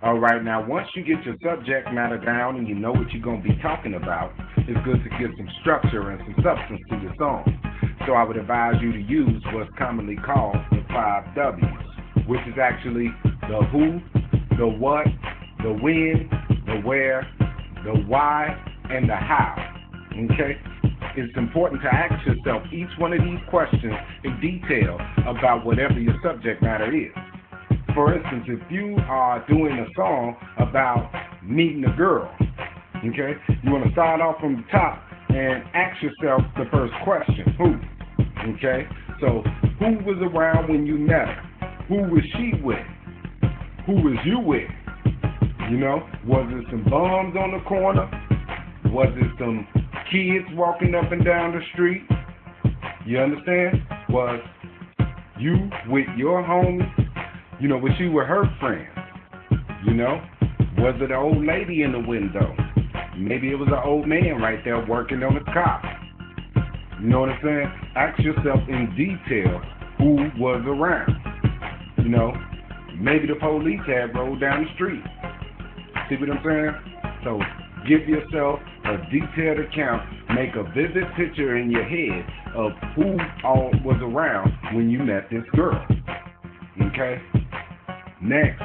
All right, now once you get your subject matter down and you know what you're going to be talking about, it's good to get some structure and some substance to your song. So I would advise you to use what's commonly called the 5 W's, which is actually the who, the what, the when, the where, the why, and the how. Okay? It's important to ask yourself each one of these questions in detail about whatever your subject matter is. For instance, if you are doing a song about meeting a girl, okay, you want to start off from the top and ask yourself the first question, who? Okay, so who was around when you met her? Who was she with? Who was you with? You know, was it some bums on the corner? Was it some kids walking up and down the street? You understand? Was you with your homies? You know, was she with her friends? You know, was it an old lady in the window? Maybe it was an old man right there working on the car. You know what I'm saying? Ask yourself in detail who was around. You know, maybe the police had rolled down the street. See what I'm saying? So give yourself a detailed account. Make a vivid picture in your head of who all was around when you met this girl. Okay? Next,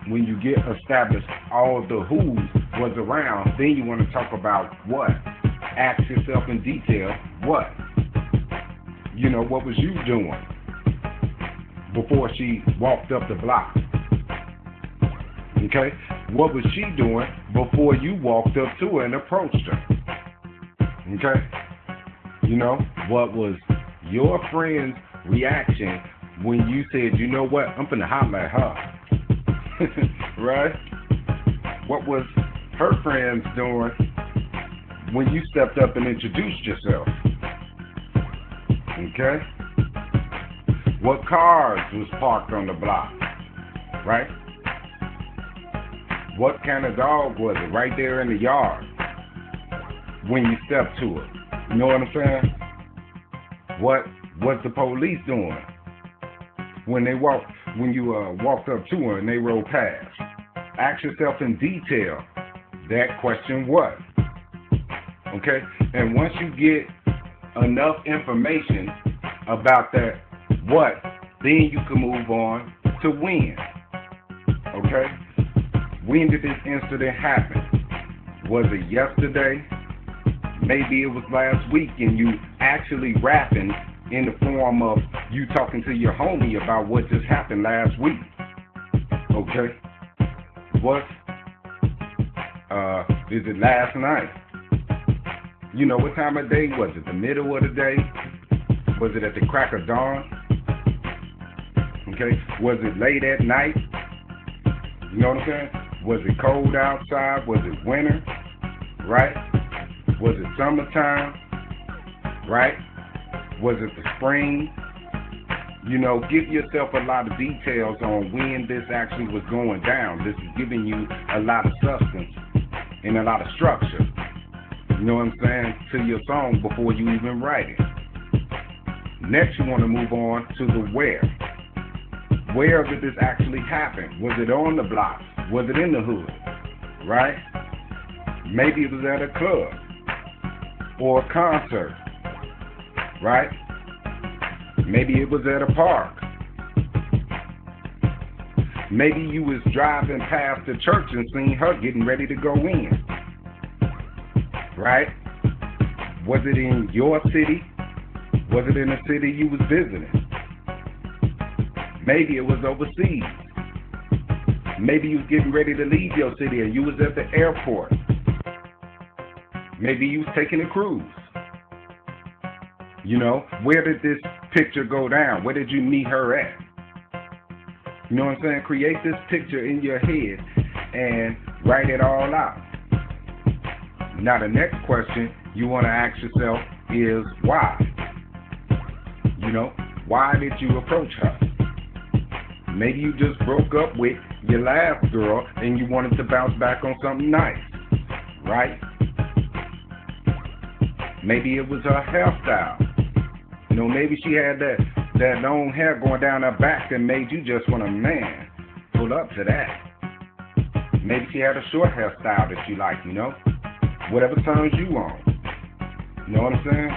when you get established all of the who's was around, then you want to talk about what. Ask yourself in detail, what? You know, what was you doing before she walked up the block? Okay? What was she doing before you walked up to her and approached her? Okay? You know, what was your friend's reaction when you said, you know what, I'm finna holler at her? Right? What was her friends doing when you stepped up and introduced yourself? Okay? What cars was parked on the block? Right? What kind of dog was it right there in the yard when you stepped to it? You know what I'm saying? What was the police doing when you walked up to her and they rode past? Ask yourself in detail that question, what? Okay? And once you get enough information about that what, then you can move on to when. Okay? When did this incident happen? Was it yesterday? Maybe it was last week and you actually rapping in the form of you talking to your homie about what just happened last week. Okay? What? Is it last night? You know, what time of day was it? The middle of the day? Was it at the crack of dawn? Okay? Was it late at night? You know what I'm saying? Was it cold outside? Was it winter? Right? Was it summertime? Right? Was it the spring? You know, give yourself a lot of details on when this actually was going down. This is giving you a lot of substance and a lot of structure. You know what I'm saying? To your song before you even write it. Next, you want to move on to the where. Where did this actually happen? Was it on the block? Was it in the hood? Right? Maybe it was at a club or a concert. Right? Maybe it was at a park. Maybe you was driving past the church and seen her getting ready to go in. Right? Was it in your city? Was it in the city you was visiting? Maybe it was overseas. Maybe you was getting ready to leave your city and you was at the airport. Maybe you was taking a cruise. You know, where did this picture go down? Where did you meet her at? You know what I'm saying? Create this picture in your head and write it all out. Now the next question you want to ask yourself is why? You know, why did you approach her? Maybe you just broke up with your last girl and you wanted to bounce back on something nice, right? Maybe it was her hairstyle. You know, maybe she had that long hair going down her back that made you just want to, man, pull up to that. Maybe she had a short hairstyle that you like, whatever turns you on. You know what I'm saying?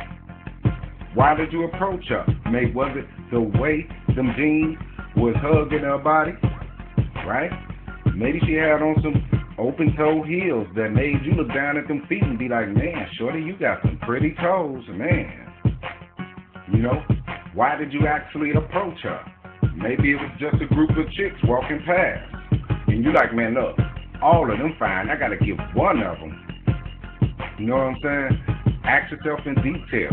Why did you approach her? Maybe was it the way them jeans was hugging her body, right? Maybe she had on some open-toe heels that made you look down at them feet and be like, man, shorty, you got some pretty toes, man. Why did you actually approach her? Maybe it was just a group of chicks walking past. And you like, man, look, all of them fine. I got to give one of them. You know what I'm saying? Ask yourself in detail.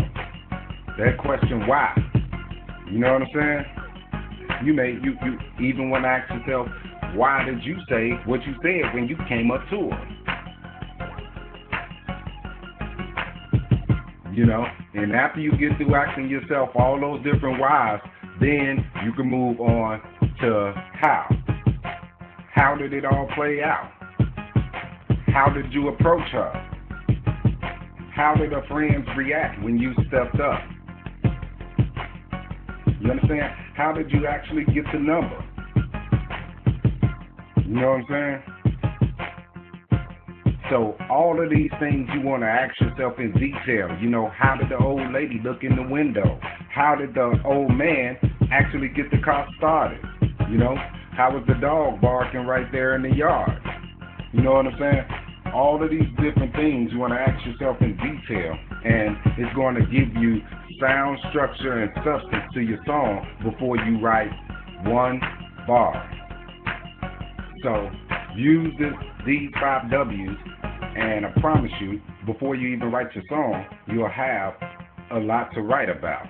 That question, why? You know what I'm saying? You even want to ask yourself, why did you say what you said when you came up to her? And after you get through asking yourself all those different whys, then you can move on to how. How did it all play out? How did you approach her? How did her friends react when you stepped up? You understand? How did you actually get the number? You know what I'm saying? So all of these things you want to ask yourself in detail. How did the old lady look in the window? How did the old man actually get the car started? How was the dog barking right there in the yard? You know what I'm saying? All of these different things you want to ask yourself in detail, and it's going to give you sound, structure, and substance to your song before you write one bar. So use these 5 W's, and I promise you, before you even write your song, you'll have a lot to write about.